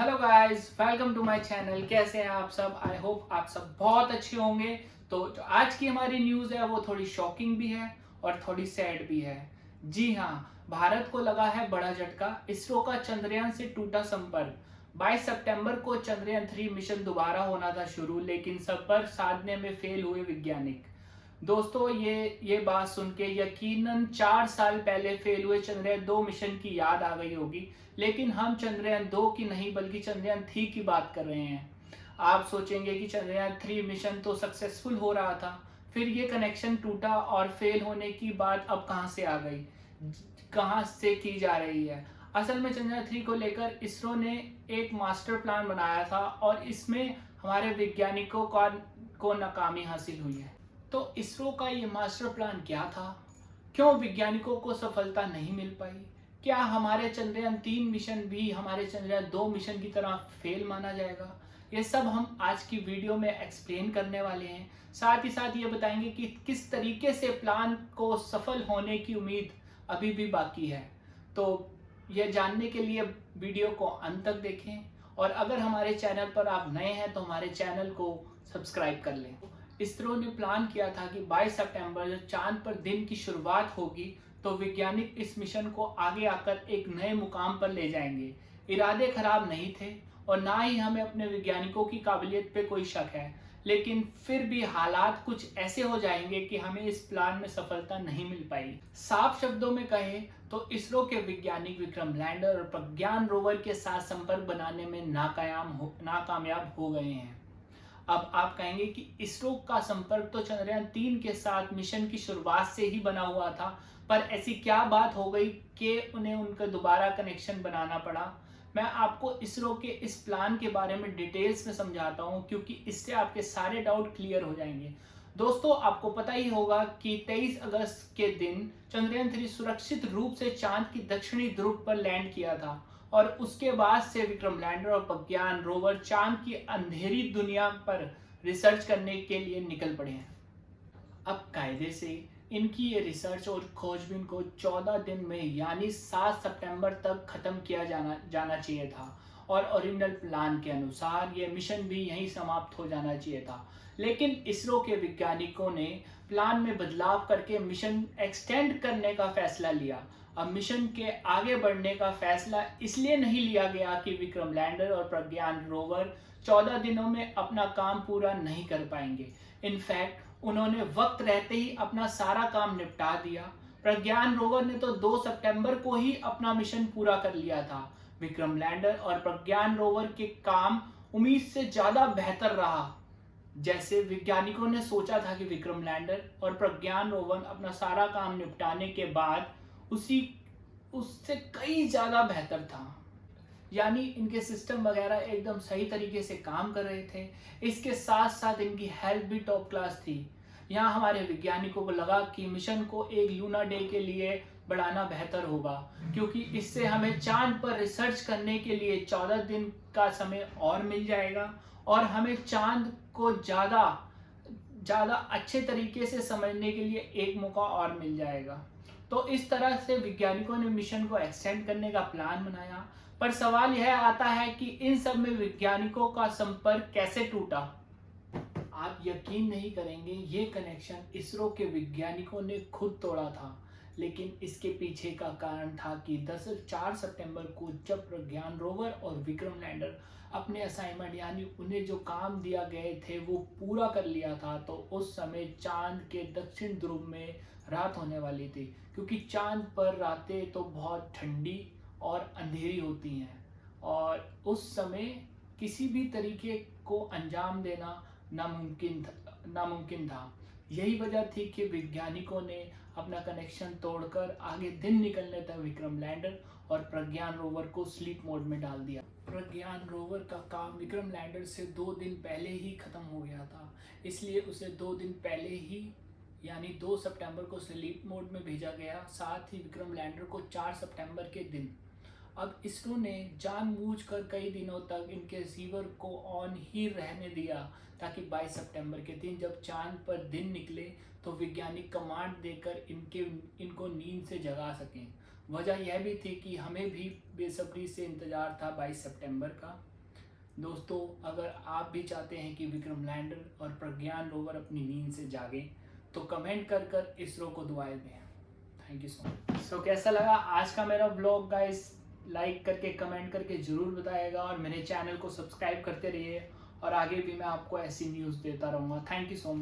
Hello guys, welcome to my channel. कैसे हैं आप सब? आई होप आप सब बहुत अच्छे होंगे। तो जो आज की हमारी न्यूज़ है वो थोड़ी शॉकिंग भी है और थोड़ी सैड भी है। जी हाँ, भारत को लगा है बड़ा झटका। इसरो का चंद्रयान से टूटा संपर्क। 22 सितंबर को चंद्रयान 3 मिशन दोबारा होना था शुरू, लेकिन संपर्क साधने में फेल हुए वैज्ञानिक। दोस्तों, ये बात सुन के यकीनन 4 साल पहले फेल हुए चंद्रयान 2 मिशन की याद आ गई होगी। लेकिन हम चंद्रयान 2 की नहीं बल्कि चंद्रयान 3 की बात कर रहे हैं। आप सोचेंगे कि चंद्रयान 3 मिशन तो सक्सेसफुल हो रहा था, फिर ये कनेक्शन टूटा और फेल होने की बात अब कहां से आ गई, कहां से की जा रही है। असल में चंद्रयान 3 को लेकर इसरो ने एक मास्टर प्लान बनाया था और इसमें हमारे वैज्ञानिकों को नाकामी हासिल हुई है। तो इसरो का ये मास्टर प्लान क्या था? क्यों वैज्ञानिकों को सफलता नहीं मिल पाई? क्या हमारे चंद्रयान 3 मिशन भी हमारे चंद्रयान 2 मिशन की तरह फेल माना जाएगा? ये सब हम आज की वीडियो में एक्सप्लेन करने वाले हैं। साथ ही साथ ये बताएंगे कि किस तरीके से प्लान को सफल होने की उम्मीद अभी भी बाकी है। तो ये जानने के लिए वीडियो को अंत तक देखें, और अगर हमारे चैनल पर आप नए हैं तो हमारे चैनल को सब्सक्राइब कर लें। इसरो ने प्लान किया था कि 22 सितंबर जब चांद पर दिन की शुरुआत होगी तो वैज्ञानिक इस मिशन को आगे आकर एक नए मुकाम पर ले जाएंगे। इरादे खराब नहीं थे और ना ही हमें अपने वैज्ञानिकों की काबिलियत पे कोई शक है, लेकिन फिर भी हालात कुछ ऐसे हो जाएंगे कि हमें इस प्लान में सफलता नहीं मिल पाई। साफ शब्दों में कहें तो इसरो के वैज्ञानिक विक्रम लैंडर और प्रज्ञान रोवर के साथ संपर्क बनाने में नाकामयाब हो गए हैं। अब आप कहेंगे कि इसरो का संपर्क तो चंद्रयान 3 के साथ मिशन की शुरुआत से ही बना हुआ था, पर ऐसी क्या बात हो गई कि उन्हें उनका दोबारा कनेक्शन बनाना पड़ा? मैं आपको इसरो के इस प्लान के बारे में डिटेल्स में समझाता हूं, क्योंकि इससे आपके सारे डाउट क्लियर हो जाएंगे। दोस्तों, आपको पता ही होगा कि 23 अगस्त के दिन चंद्रयान 3 सुरक्षित रूप से चांद की दक्षिणी ध्रुव पर लैंड किया था, और उसके बाद से विक्रम लैंडर और प्रज्ञान रोवर चांद की अंधेरी दुनिया पर रिसर्च करने के लिए निकल पड़े हैं। अब कायदे से इनकी ये रिसर्च और खोजबीन को 14 दिन में यानी 7 सितंबर तक खत्म किया जाना चाहिए था, और ओरिजिनल प्लान के अनुसार ये मिशन भी यहीं समाप्त हो जाना चाहिए था। लेकिन इसरो के वैज्ञानिकों ने प्लान में बदलाव करके मिशन एक्सटेंड करने का फैसला लिया। अब मिशन के आगे बढ़ने का फैसला इसलिए नहीं लिया गया कि विक्रम लैंडर और प्रज्ञान रोवर 14 दिनों में अपना काम पूरा नहीं कर पाएंगे। इनफैक्ट उन्होंने वक्त रहते ही अपना सारा काम निपटा दिया। प्रज्ञान रोवर ने तो 2 सितंबर को ही अपना मिशन पूरा कर लिया था। विक्रम लैंडर और प्रज्ञान रोवर के काम उम्मीद से ज्यादा बेहतर रहा। जैसे वैज्ञानिकों ने सोचा था कि विक्रम लैंडर और प्रज्ञान रोवर अपना सारा काम निपटाने के बाद उसी उससे कई ज्यादा बेहतर था। यानी इनके सिस्टम वगैरह एकदम सही तरीके से काम कर रहे थे। इसके साथ साथ इनकी हेल्थ भी टॉप क्लास थी। यहाँ हमारे वैज्ञानिकों को लगा कि मिशन को एक लूना डे के लिए बढ़ाना बेहतर होगा, क्योंकि इससे हमें चांद पर रिसर्च करने के लिए 14 दिन का समय और मिल जाएगा, और हमें चांद को ज़्यादा ज़्यादा अच्छे तरीके से समझने के लिए एक मौका और मिल जाएगा। तो इस तरह से वैज्ञानिकों ने मिशन को एक्सटेंड करने का प्लान बनाया। पर सवाल यह आता है कि इन सब में वैज्ञानिकों का संपर्क कैसे टूटा? आप यकीन नहीं करेंगे, ये कनेक्शन इसरो के वैज्ञानिकों ने खुद तोड़ा था। लेकिन इसके पीछे का कारण था कि दरअसल 4 सितंबर को जब प्रज्ञान रोवर और विक्रम लैंडर अपने असाइनमेंट यानी उन्हें जो काम दिया गए थे वो पूरा कर लिया था, तो उस समय चांद के दक्षिण ध्रुव में रात होने वाली थी। क्योंकि चांद पर रातें तो बहुत ठंडी और अंधेरी होती हैं, और उस समय किसी भी तरीके को अंजाम देना नामुमकिन था। यही वजह थी कि वैज्ञानिकों ने अपना कनेक्शन तोड़कर आगे दिन निकलने तक विक्रम लैंडर और प्रज्ञान रोवर को स्लीप मोड में डाल दिया। प्रज्ञान रोवर का काम विक्रम लैंडर से 2 दिन पहले ही खत्म हो गया था, इसलिए उसे 2 दिन पहले ही यानी 2 सितंबर को स्लीप मोड में भेजा गया। साथ ही विक्रम लैंडर को 4 सितंबर के दिन। अब इसरो ने जानबूझकर कई दिनों तक इनके रिसीवर को ऑन ही रहने दिया, ताकि 22 सितंबर के दिन जब चांद पर दिन निकले तो वैज्ञानिक कमांड देकर इनको नींद से जगा सकें। वजह यह भी थी कि हमें भी बेसब्री से इंतजार था 22 सितंबर का। दोस्तों अगर आप भी चाहते हैं कि विक्रम लैंडर और प्रज्ञान रोवर अपनी नींद से जागे तो कमेंट कर कर इसरो को दुआएं दें। Thank you so much. So कैसा लगा आज का मेरा ब्लॉग गाइस, लाइक करके कमेंट करके ज़रूर बताइएगा और मेरे चैनल को सब्सक्राइब करते रहिए और आगे भी मैं आपको ऐसी न्यूज़ देता रहूँगा। Thank you so much.